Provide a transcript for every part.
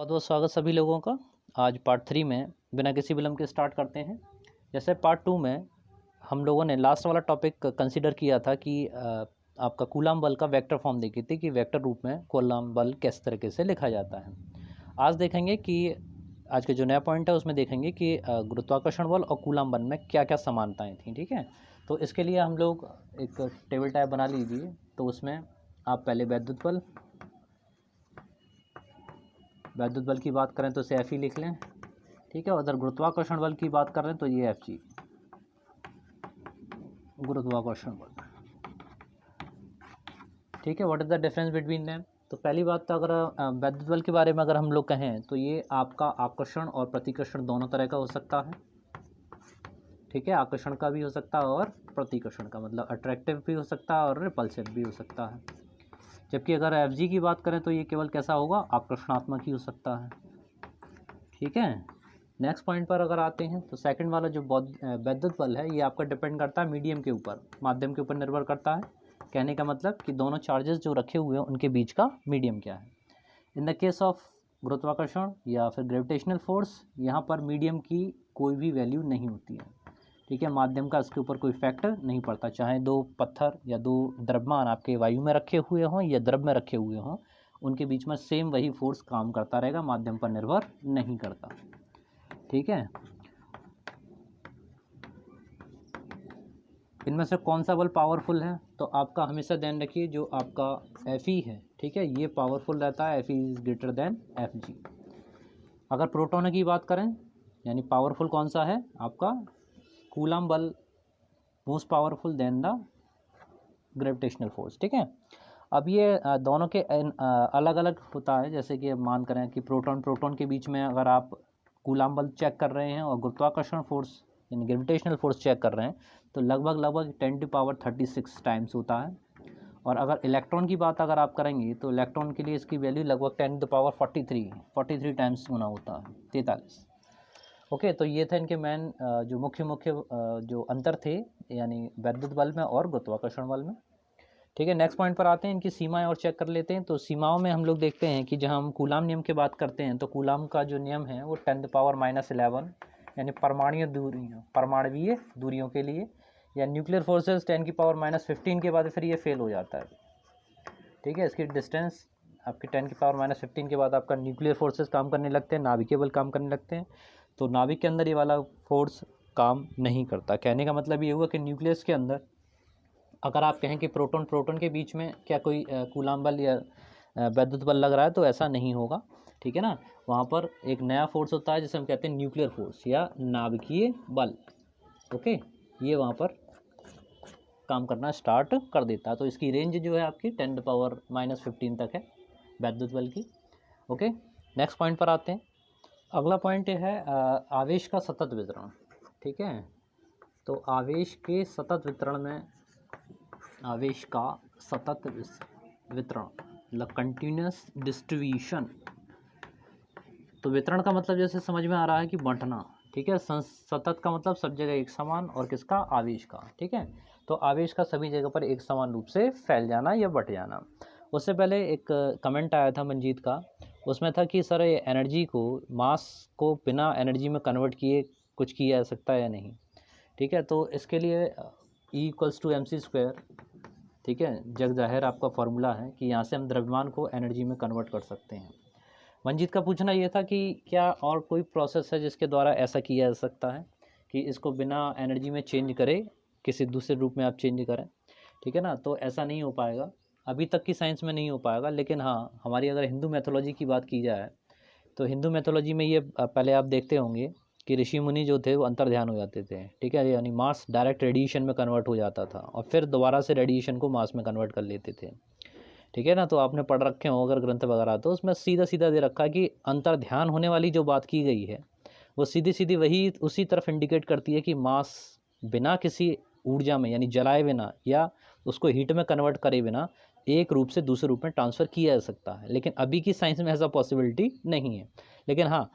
बहुत बहुत स्वागत सभी लोगों का। आज पार्ट 3 में बिना किसी विलंब के स्टार्ट करते हैं। जैसे पार्ट 2 में हम लोगों ने लास्ट वाला टॉपिक कंसीडर किया था कि आपका कूलाम बल का वेक्टर फॉर्म देखी थी कि वेक्टर रूप में कूलाम बल किस तरीके से लिखा जाता है। आज देखेंगे कि आज के जो नया पॉइंट है उसमें देखेंगे कि गुरुत्वाकर्षण बल और कूलाम बल में क्या क्या समानताएँ थी। ठीक है, तो इसके लिए हम लोग एक टेबल टाइप बना लीजिए। तो उसमें आप पहले वैद्युत बल की बात करें तो इसे एफ ही लिख लें। ठीक है, उधर गुरुत्वाकर्षण बल की बात कर रहे हैं तो ये एफ जी गुरुत्वाकर्षण बल। ठीक है, what is the difference between them. तो पहली बात तो अगर वैद्युत बल के बारे में अगर हम लोग कहें तो ये आपका आकर्षण और प्रतिकर्षण दोनों तरह का हो सकता है। ठीक है, आकर्षण का भी हो सकता है और प्रतिकर्षण का, मतलब अट्रैक्टिव भी हो सकता है और रिपल्सिव भी हो सकता है। जबकि अगर एफ जी की बात करें तो ये केवल कैसा होगा, आकर्षणात्मक ही हो सकता है। ठीक है, नेक्स्ट पॉइंट पर अगर आते हैं तो सेकंड वाला जो वैद्युत बल है ये आपका डिपेंड करता है मीडियम के ऊपर, माध्यम के ऊपर निर्भर करता है। कहने का मतलब कि दोनों चार्जेस जो रखे हुए हैं उनके बीच का मीडियम क्या है। इन द केस ऑफ गुरुत्वाकर्षण या फिर ग्रेविटेशनल फोर्स, यहाँ पर मीडियम की कोई भी वैल्यू नहीं होती है। ठीक है, माध्यम का इसके ऊपर कोई फैक्टर नहीं पड़ता, चाहे दो पत्थर या दो द्रव्यमान आपके वायु में रखे हुए हों या द्रव में रखे हुए हों, उनके बीच में सेम वही फोर्स काम करता रहेगा, माध्यम पर निर्भर नहीं करता। ठीक है, इनमें से कौन सा बल पावरफुल है, तो आपका हमेशा ध्यान रखिए जो आपका एफ ई है, ठीक है, ये पावरफुल रहता है, F E is greater than F G. अगर प्रोटोन की बात करें यानी पावरफुल कौन सा है आपका, कूलम बल most powerful than the gravitational force. ठीक है, अब ये दोनों के अलग अलग होता है। जैसे कि मान करें कि प्रोटॉन के बीच में अगर आप कूलम बल चेक कर रहे हैं और गुरुत्वाकर्षण फोर्स यानी ग्रेविटेशनल फोर्स चेक कर रहे हैं तो लगभग 10⁻36 टाइम्स होता है। और अगर इलेक्ट्रॉन की बात अगर आप करेंगे तो इलेक्ट्रॉन के लिए इसकी वैल्यू लगभग 10⁻43 टाइम्स गुना होता है, 43। ओके, तो ये थे इनके मेन जो मुख्य जो अंतर थे यानी वैद्युत बल में और गुरुत्वाकर्षण बल में। ठीक है, नेक्स्ट पॉइंट पर आते हैं, इनकी सीमाएं और चेक कर लेते हैं। तो सीमाओं में हम लोग देखते हैं कि जहाँ हम कूलाम नियम की बात करते हैं तो कूलाम का जो नियम है वो 10⁻11 यानी परमाणवीय दूरियों के लिए, या न्यूक्लियर फोर्सेस 10⁻15 के बाद फिर ये फेल हो जाता है। ठीक है, इसकी डिस्टेंस आपकी 10⁻15 के बाद आपका न्यूक्लियर फोर्सेस काम करने लगते हैं, नाभिकीय बल काम करने लगते हैं। तो नाभिक के अंदर ये वाला फोर्स काम नहीं करता। कहने का मतलब ये हुआ कि न्यूक्लियस के अंदर अगर आप कहें कि प्रोटॉन के बीच में क्या कोई कूलाम बल या वैद्युत बल लग रहा है तो ऐसा नहीं होगा। ठीक है ना, वहाँ पर एक नया फोर्स होता है जिसे हम कहते हैं न्यूक्लियर फोर्स या नाभिकीय बल। ओके, ये वहाँ पर काम करना स्टार्ट कर देता है। तो इसकी रेंज जो है आपकी 10⁻15 तक है वैद्युत बल की। ओके, नेक्स्ट पॉइंट पर आते हैं। अगला पॉइंट है आवेश का सतत वितरण। ठीक है, तो आवेश के सतत वितरण में आवेश का सतत वितरण मतलब कंटिन्यूस डिस्ट्रीब्यूशन। तो वितरण का मतलब जैसे समझ में आ रहा है कि बांटना। ठीक है, सतत का मतलब सब जगह एक समान, और किसका, आवेश का। ठीक है, तो आवेश का सभी जगह पर एक समान रूप से फैल जाना या बट जाना। उससे पहले एक कमेंट आया था मंजीत का, उसमें था कि सर ये एनर्जी को, मास को बिना एनर्जी में कन्वर्ट किए कुछ किया जा सकता है या नहीं। ठीक है, तो इसके लिए E=mc²। ठीक है, जग जाहिर आपका फॉर्मूला है कि यहाँ से हम द्रव्यमान को एनर्जी में कन्वर्ट कर सकते हैं। मंजीत का पूछना ये था कि क्या और कोई प्रोसेस है जिसके द्वारा ऐसा किया जा सकता है कि इसको बिना एनर्जी में चेंज करे किसी दूसरे रूप में आप चेंज करें। ठीक है ना, तो ऐसा नहीं हो पाएगा, अभी तक की साइंस में नहीं हो पाएगा। लेकिन हाँ, हमारी अगर हिंदू मैथोलॉजी की बात की जाए तो हिंदू मैथोलॉजी में ये पहले आप देखते होंगे कि ऋषि मुनि जो थे वो अंतर्ध्यान हो जाते थे। ठीक है, यानी मास डायरेक्ट रेडिएशन में कन्वर्ट हो जाता था और फिर दोबारा से रेडिएशन को मास में कन्वर्ट कर लेते थे। ठीक है ना, तो आपने पढ़ रखे हो अगर ग्रंथ वगैरह तो उसमें सीधा सीधा दे रखा है कि अंतर्ध्यान होने वाली जो बात की गई है वो सीधी सीधी वही उसी तरफ इंडिकेट करती है कि मास बिना किसी ऊर्जा में यानी जलाए बिना या उसको हीट में कन्वर्ट करे बिना एक रूप से दूसरे रूप में ट्रांसफ़र किया जा सकता है। लेकिन अभी की साइंस में ऐसा पॉसिबिलिटी नहीं है। लेकिन हाँ,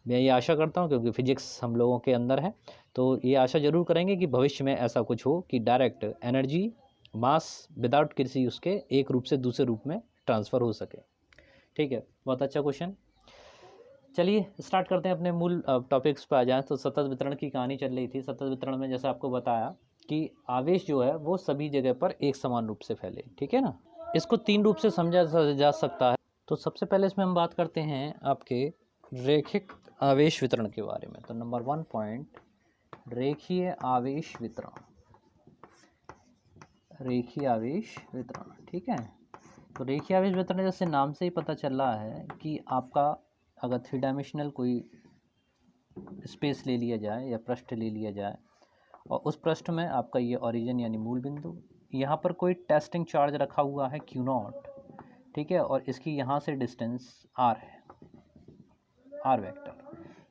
मैं ये आशा करता हूँ क्योंकि फिजिक्स हम लोगों के अंदर है, तो ये आशा ज़रूर करेंगे कि भविष्य में ऐसा कुछ हो कि डायरेक्ट एनर्जी मास विदाउट किसी उसके एक रूप से दूसरे रूप में ट्रांसफ़र हो सके। ठीक है, बहुत अच्छा क्वेश्चन। चलिए स्टार्ट करते हैं, अपने मूल टॉपिक्स पर आ जाएं। तो सतत वितरण की कहानी चल रही थी। सतत वितरण में जैसे आपको बताया कि आवेश जो है वो सभी जगह पर एक समान रूप से फैले, ठीक है ना। इसको 3 रूप से समझा जा सकता है। तो सबसे पहले इसमें हम बात करते हैं आपके रैखिक आवेश वितरण के बारे में। तो नंबर 1 पॉइंट, रेखीय आवेश वितरण। रेखीय आवेश वितरण, ठीक है। तो रेखीय आवेश वितरण जैसे नाम से ही पता चल रहा है कि आपका अगर 3 डायमेंशनल कोई स्पेस ले लिया जाए या पृष्ठ ले लिया जाए, और उस पृष्ठ में आपका ये ओरिजिन यानी मूल बिंदु, यहाँ पर कोई टेस्टिंग चार्ज रखा हुआ है Q0, ठीक है, और इसकी यहाँ से डिस्टेंस r है, r वेक्टर।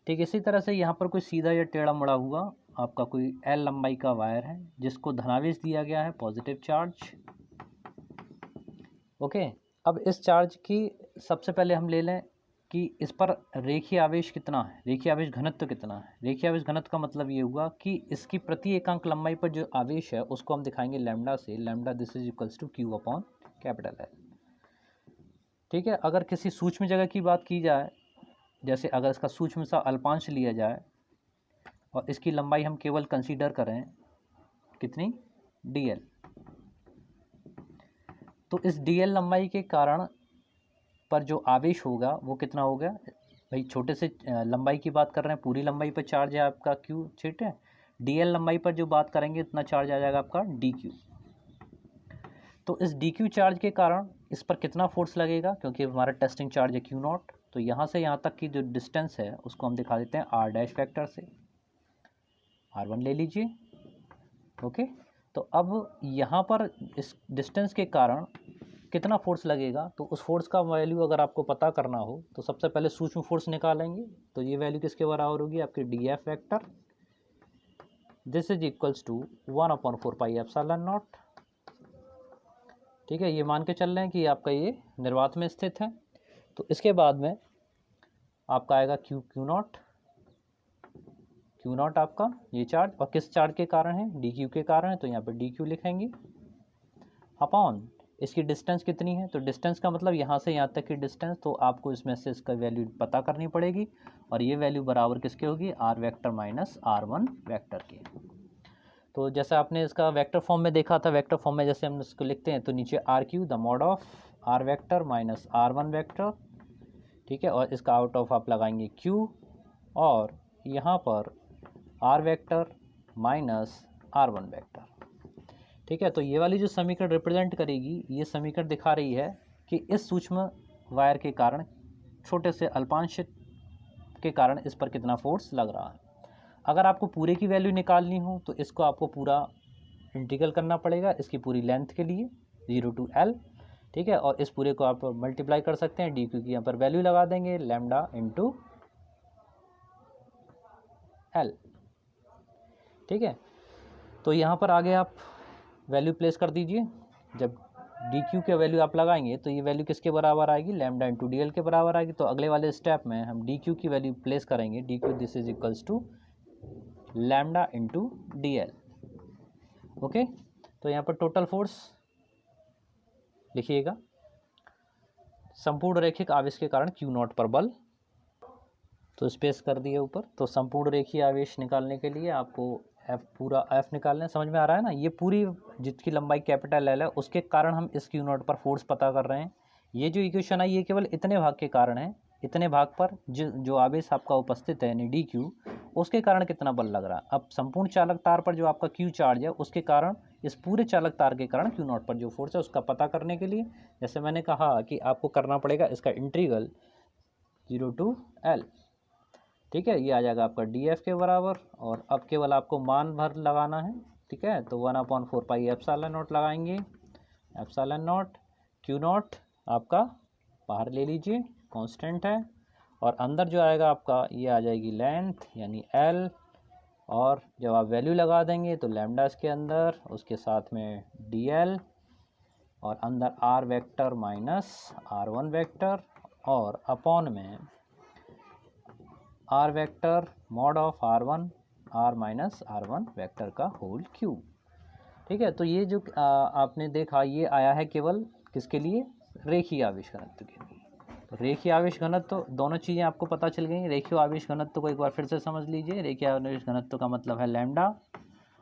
ठीक इसी तरह से यहाँ पर कोई सीधा या टेढ़ा मुड़ा हुआ आपका कोई L लंबाई का वायर है जिसको धनावेश दिया गया है, पॉजिटिव चार्ज। ओके, अब इस चार्ज की सबसे पहले हम ले लें कि इस पर रेखीय आवेश कितना है, रेखीय आवेश घनत्व कितना है। रेखीय आवेश घनत्व का मतलब ये हुआ कि इसकी प्रति एकांक लंबाई पर जो आवेश है उसको हम दिखाएंगे लैम्डा से। Lambda this is equals to Q upon capital L, ठीक है। अगर किसी सूक्ष्म जगह की बात की जाए, जैसे अगर इसका सूक्ष्म सा अल्पांश लिया जाए और इसकी लंबाई हम केवल कंसीडर करें कितनी, dl, तो इस dl लंबाई के कारण पर जो आवेश होगा वो कितना होगा भाई। छोटे से लंबाई की बात कर रहे हैं, पूरी लंबाई पर चार्ज है आपका Q, ठीक है। dl लंबाई पर जो बात करेंगे इतना चार्ज आ जाएगा आपका dq। तो इस dq चार्ज के कारण इस पर कितना फोर्स लगेगा, क्योंकि हमारा टेस्टिंग चार्ज है Q0। तो यहाँ से यहाँ तक की जो डिस्टेंस है उसको हम दिखा देते हैं r डैश फैक्टर से, r1 ले लीजिए। ओके, तो अब यहाँ पर इस डिस्टेंस के कारण कितना फोर्स लगेगा, तो उस फोर्स का वैल्यू अगर आपको पता करना हो तो सबसे पहले सूक्ष्म फोर्स निकालेंगे। तो ये वैल्यू किसके बराबर होगी, आपकी dF vector, this is equals to 1/4 pi epsilon naught, ठीक है। ये मान के चल रहे हैं कि आपका ये निर्वात में स्थित है। तो इसके बाद में आपका आएगा Q नॉट आपका ये चार्ज, और किस चार्ज के कारण है, dQ के कारण है, तो यहाँ पर dQ लिखेंगे अपॉन इसकी डिस्टेंस कितनी है। तो डिस्टेंस का मतलब यहाँ से यहाँ तक की डिस्टेंस, तो आपको इसमें से इसका वैल्यू पता करनी पड़ेगी, और ये वैल्यू बराबर किसके होगी, r vector minus r1 vector के। तो जैसे आपने इसका वेक्टर फॉर्म में देखा था, वेक्टर फॉर्म में जैसे हम इसको लिखते हैं तो नीचे RQ the mod of r vector minus r1 vector, ठीक है, और इसका आउट ऑफ आप लगाएंगे Q, और यहाँ पर r vector minus r1 vector, ठीक है। तो ये वाली जो समीकरण रिप्रेजेंट करेगी, ये समीकरण दिखा रही है कि इस सूक्ष्म वायर के कारण, छोटे से अल्पांश के कारण इस पर कितना फोर्स लग रहा है। अगर आपको पूरे की वैल्यू निकालनी हो तो इसको आपको पूरा इंटीग्रल करना पड़ेगा इसकी पूरी लेंथ के लिए 0 to L, ठीक है, और इस पूरे को आप मल्टीप्लाई कर सकते हैं, dQ की यहाँ पर वैल्यू लगा देंगे लैम्डा इंटू L, ठीक है। तो यहाँ पर आगे आप वैल्यू प्लेस कर दीजिए। जब dQ के वैल्यू आप लगाएंगे तो ये वैल्यू किसके बराबर आएगी, लैम्डा इंटू dl के बराबर आएगी। तो अगले वाले स्टेप में हम dQ की वैल्यू प्लेस करेंगे, dQ this is equals to lambda into dl। Okay, तो यहाँ पर टोटल फोर्स लिखिएगा, संपूर्ण रैखिक आवेश के कारण Q0 पर बल, तो स्पेस कर दिए ऊपर। तो संपूर्ण रेखीय आवेश निकालने के लिए आपको F पूरा F निकालना है, समझ में आ रहा है ना। ये पूरी जिसकी लंबाई कैपिटल L है उसके कारण हम इस Q0 पर फोर्स पता कर रहे हैं। ये जो इक्वेशन आई ये केवल इतने भाग के कारण है, इतने भाग पर जो आवेश आपका उपस्थित है यानी dQ, उसके कारण कितना बल लग रहा है। अब संपूर्ण चालक तार पर जो आपका Q चार्ज है उसके कारण, इस पूरे चालक तार के कारण Q0 पर जो फोर्स है उसका पता करने के लिए, जैसे मैंने कहा कि आपको करना पड़ेगा इसका इंटीग्रल 0 to L, ठीक है। ये आ जाएगा आपका dF के बराबर, और अब केवल आपको मान भर लगाना है, ठीक है। तो 1/4 पाई एप्सिलॉन नॉट लगाएंगे, एप्सिलॉन नॉट Q0 आपका बाहर ले लीजिए, कांस्टेंट है, और अंदर जो आएगा आपका ये आ जाएगी लेंथ यानी L, और जब आप वैल्यू लगा देंगे तो लैम्डा इसके अंदर, उसके साथ में dl, और अंदर r vector minus r1 vector, और अपॉन में r vector mod of r1 r minus r1 vector का होल क्यूब, ठीक है। तो ये जो आपने देखा ये आया है केवल किसके लिए, रेखीय आवेश घनत्व के लिए। तो रेखीय आवेश घनत्व तो दोनों चीज़ें आपको पता चल गई। रेखीय आवेश घनत्व को एक बार फिर से समझ लीजिए। रेखीय आवेश घनत्व का मतलब है लैम्डा,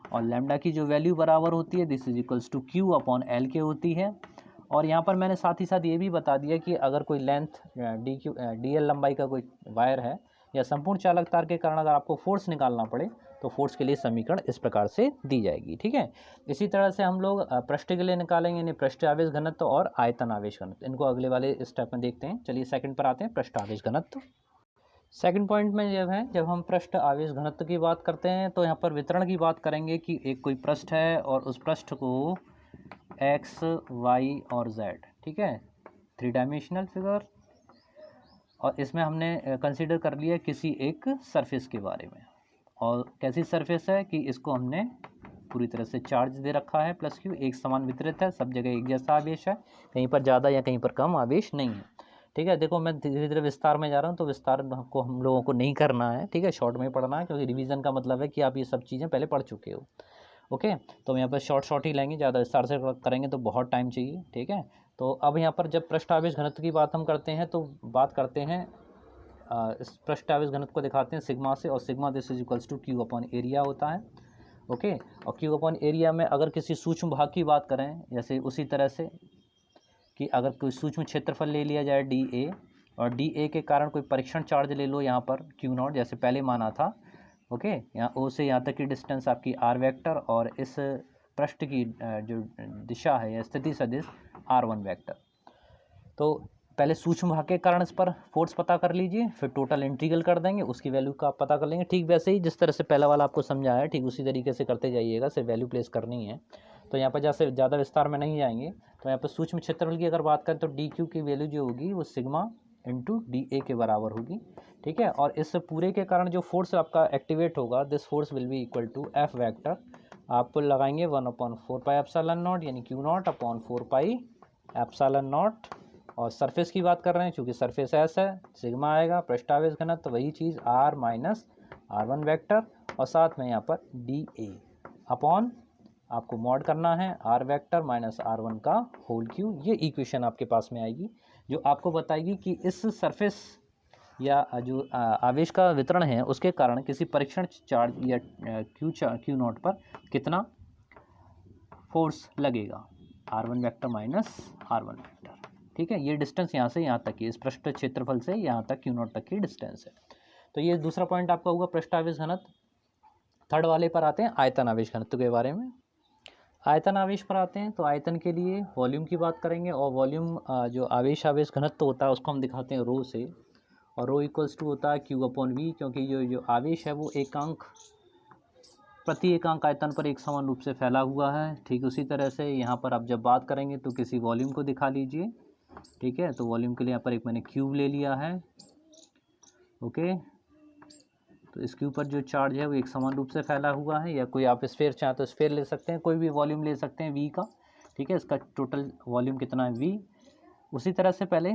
और लैम्डा की जो वैल्यू बराबर होती है this is equals to Q upon L के होती है। और यहाँ पर मैंने साथ ही साथ ये भी बता दिया कि अगर कोई लेंथ डी एल लंबाई का कोई वायर है या संपूर्ण चालक तार के कारण अगर आपको फोर्स निकालना पड़े तो फोर्स के लिए समीकरण इस प्रकार से दी जाएगी। ठीक है, इसी तरह से हम लोग पृष्ठ के लिए निकालेंगे, यानी पृष्ठ आवेश घनत्व और आयतन आवेश घनत्व। इनको अगले वाले स्टेप में देखते हैं। चलिए सेकंड पर आते हैं, पृष्ठ आवेश घनत्व। सेकंड पॉइंट में जब हम पृष्ठ आवेश घनत्व की बात करते हैं तो यहाँ पर वितरण की बात करेंगे कि एक कोई पृष्ठ है और उस पृष्ठ को एक्स, वाई और जेड, ठीक है, 3 डायमेंशनल फिगर, और इसमें हमने कंसीडर कर लिया किसी एक सरफेस के बारे में। और कैसी सरफेस है कि इसको हमने पूरी तरह से चार्ज दे रखा है, प्लस क्यू, एक समान वितरित है, सब जगह एक जैसा आवेश है, कहीं पर ज़्यादा या कहीं पर कम आवेश नहीं है। ठीक है, देखो मैं धीरे धीरे विस्तार में जा रहा हूँ, तो विस्तार को हम लोगों को नहीं करना है। ठीक है, शॉर्ट में पढ़ना है, क्योंकि रिवीजन का मतलब है कि आप ये सब चीज़ें पहले पढ़ चुके हो। ओके, तो यहाँ पर शॉर्ट ही लेंगे, ज़्यादा विस्तार से करेंगे तो बहुत टाइम चाहिए। ठीक है, तो अब यहाँ पर जब पृष्ठ आवेश घनत्व की बात हम करते हैं तो बात करते हैं इस पृष्ठ आवेश घनत्व को दिखाते हैं सिग्मा से, और sigma this is equals to Q upon area होता है। ओके, और क्यू अपॉन एरिया में अगर किसी सूक्ष्म भाग की बात करें, जैसे उसी तरह से कि अगर कोई सूक्ष्म क्षेत्रफल ले लिया जाए डी ए, और डी ए के कारण कोई परीक्षण चार्ज ले लो यहाँ पर क्यू नॉट, जैसे पहले माना था। ओके, यहाँ ओ से यहाँ तक की डिस्टेंस आपकी आर वेक्टर, और इस पृष्ठ की जो दिशा है या स्थिति सदिश R1 वेक्टर। तो पहले सूक्ष्म भाग के कारण इस पर फोर्स पता कर लीजिए, फिर टोटल इंटीग्रल कर देंगे, उसकी वैल्यू का आप पता कर लेंगे। ठीक वैसे ही जिस तरह से पहला वाला आपको समझाया है, ठीक उसी तरीके से करते जाइएगा, सिर्फ वैल्यू प्लेस करनी है। तो यहाँ पर जैसे ज़्यादा विस्तार में नहीं जाएंगे, तो यहाँ पर सूक्ष्म क्षेत्रफल की अगर बात करें तो डी क्यू की वैल्यू जो होगी वो सिग्मा इंटू डी ए के बराबर होगी। ठीक है, और इस पूरे के कारण जो फोर्स आपका एक्टिवेट होगा, this force will be equal to F vector, आप लगाएंगे 1/4 पाई एप्सिलॉन नॉट, यानी Q naught upon 4 pi epsilon naught. और सरफेस की बात कर रहे हैं, चूँकि सरफेस एस है, सिग्मा आएगा, पृष्ठ आवेश घनत्व तो वही चीज़ आर माइनस R1 वेक्टर, और साथ में यहाँ पर डी ए अपॉन, आपको मॉड करना है आर वेक्टर माइनस R1 का होल क्यू। ये इक्वेशन आपके पास में आएगी जो आपको बताएगी कि इस सरफेस या जो आवेश का वितरण है उसके कारण किसी परीक्षण चार्ज या क्यू नॉट पर कितना फोर्स लगेगा, R1 vector minus R1 vector. ठीक है, ये डिस्टेंस यहाँ से यहाँ तक की, इस पृष्ठ क्षेत्रफल से यहाँ तक क्यू नॉट तक की डिस्टेंस है। तो ये दूसरा पॉइंट आपका होगा पृष्ठ आवेश घनत्व। थर्ड वाले पर आते हैं आयतन आवेश घनत्व के बारे में। आयतन आवेश पर आते हैं तो आयतन के लिए वॉल्यूम की बात करेंगे, और वॉल्यूम जो आवेश घनत्व होता है उसको हम दिखाते हैं रो से, और रो इक्वल्स टू होता है क्यू अपॉन वी, क्योंकि जो आवेश है वो प्रति एकांक आयतन पर एक समान रूप से फैला हुआ है। ठीक उसी तरह से यहाँ पर आप जब बात करेंगे तो किसी वॉल्यूम को दिखा लीजिए। ठीक है, तो वॉल्यूम के लिए यहाँ पर एक मैंने क्यूब ले लिया है। ओके, तो इस क्यूब पर जो चार्ज है वो एक समान रूप से फैला हुआ है, या कोई आप स्फीयर चाहें तो स्फीयर ले सकते हैं, कोई भी वॉल्यूम ले सकते हैं वी का। ठीक है, इसका टोटल वॉल्यूम कितना है वी। उसी तरह से पहले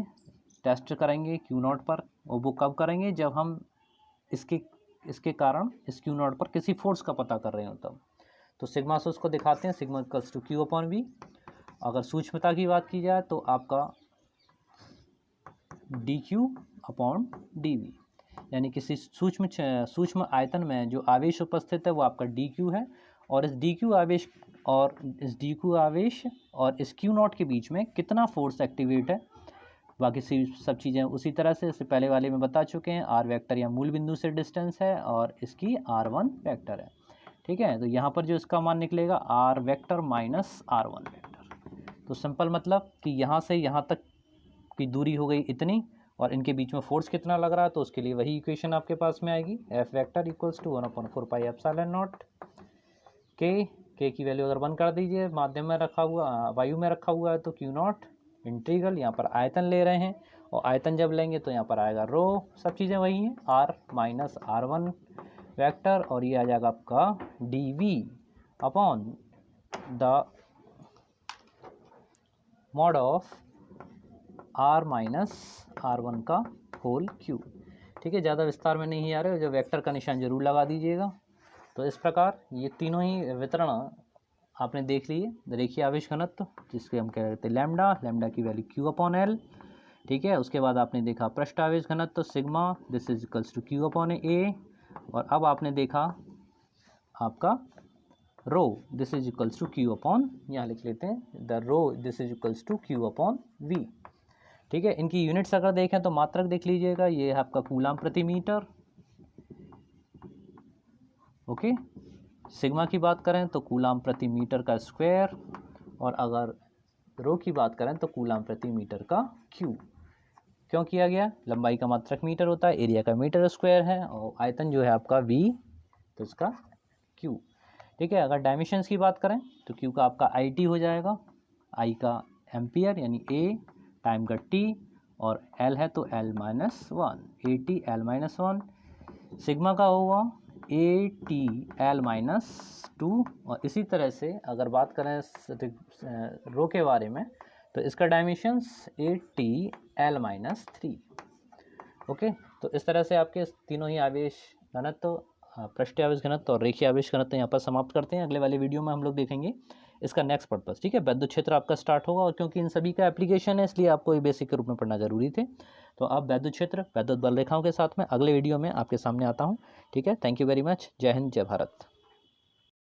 टेस्ट करेंगे क्यू नॉट पर, और वो कब करेंगे जब हम इसके कारण इस क्यू नॉट पर किसी फोर्स का पता कर रहे हो तब। तो सिग्मा से उसको दिखाते हैं, sigma equals to Q upon V. अगर सूक्ष्मता की बात की जाए तो आपका d Q upon d V, यानी किसी सूक्ष्म आयतन में जो आवेश उपस्थित है वो आपका डी क्यू है, और इस डी क्यू आवेश और इस क्यू नॉट के बीच में कितना फोर्स एक्टिवेट है। बाकी सब चीज़ें उसी तरह से इससे पहले वाले में बता चुके हैं। आर वेक्टर या मूल बिंदु से डिस्टेंस है, और इसकी R1 वेक्टर है। ठीक है, तो यहाँ पर जो इसका मान निकलेगा R vector minus R1 vector. तो सिंपल मतलब कि यहाँ से यहाँ तक की दूरी हो गई इतनी, और इनके बीच में फोर्स कितना लग रहा है, तो उसके लिए वही इक्वेशन आपके पास में आएगी, F vector equals to 1/4 pi epsilon naught के की वैल्यू अगर 1 कर दीजिए, माध्यम में रखा हुआ वायु में रखा हुआ है तो क्यू नॉट इंटीग्रल, यहाँ पर आयतन ले रहे हैं, और आयतन जब लेंगे तो यहाँ पर आएगा रो, सब चीज़ें वही हैं, आर माइनस R1 वेक्टर, और ये आ जाएगा आपका d V upon the mod of R minus R1 का होल क्यूब। ठीक है, ज़्यादा विस्तार में नहीं आ रहे, जो वेक्टर का निशान जरूर लगा दीजिएगा। तो इस प्रकार ये तीनों ही वितरण आपने देख लिए। रेखीय आवेश घनत्व जिसके हम कह रहे थे लैम्डा की वैल्यू क्यू अपॉन एल, ठीक है। उसके बाद आपने देखा पृष्ठ आवेश घनत्व तो sigma this is equals to Q upon A, और अब आपने देखा आपका rho this is equals to Q upon, यहाँ लिख लेते हैं the rho this is equals to Q upon V. ठीक है। इनकी यूनिट्स अगर देखें तो मात्रक देख लीजिएगा, ये है आपका कूलाम प्रति मीटर। ओके, सिग्मा की बात करें तो कूलाम प्रति मीटर का स्क्वायर, और अगर रो की बात करें तो कूलाम प्रति मीटर का क्यूब। क्यों किया गया? लंबाई का मात्रक मीटर होता है, एरिया का मीटर स्क्वायर है, और आयतन जो है आपका वी तो इसका क्यू। ठीक है। अगर डायमेंशंस की बात करें तो क्यू का आपका आई टी हो जाएगा, आई का एम्पियर यानी ए टाइम का टी, और एल है तो L minus one, A T L minus one. Sigma का होगा A T L minus two, और इसी तरह से अगर बात करें रो के बारे में तो इसका dimensions A T L minus three. Okay, तो इस तरह से आपके तीनों ही आवेश घनत्व, पृष्ठीय आवेश घनत्व और रेखीय आवेश घनत्व यहाँ पर समाप्त करते हैं। अगले वाले वीडियो में हम लोग देखेंगे इसका नेक्स्ट पर्पस। ठीक है, वैद्युत क्षेत्र आपका स्टार्ट होगा, और क्योंकि इन सभी का एप्लीकेशन है इसलिए आपको ये बेसिक के रूप में पढ़ना जरूरी थे। तो आप वैद्युत क्षेत्र, वैद्युत बल रेखाओं के साथ में अगले वीडियो में आपके सामने आता हूँ। ठीक है, थैंक यू वेरी मच। जय हिंद, जय भारत।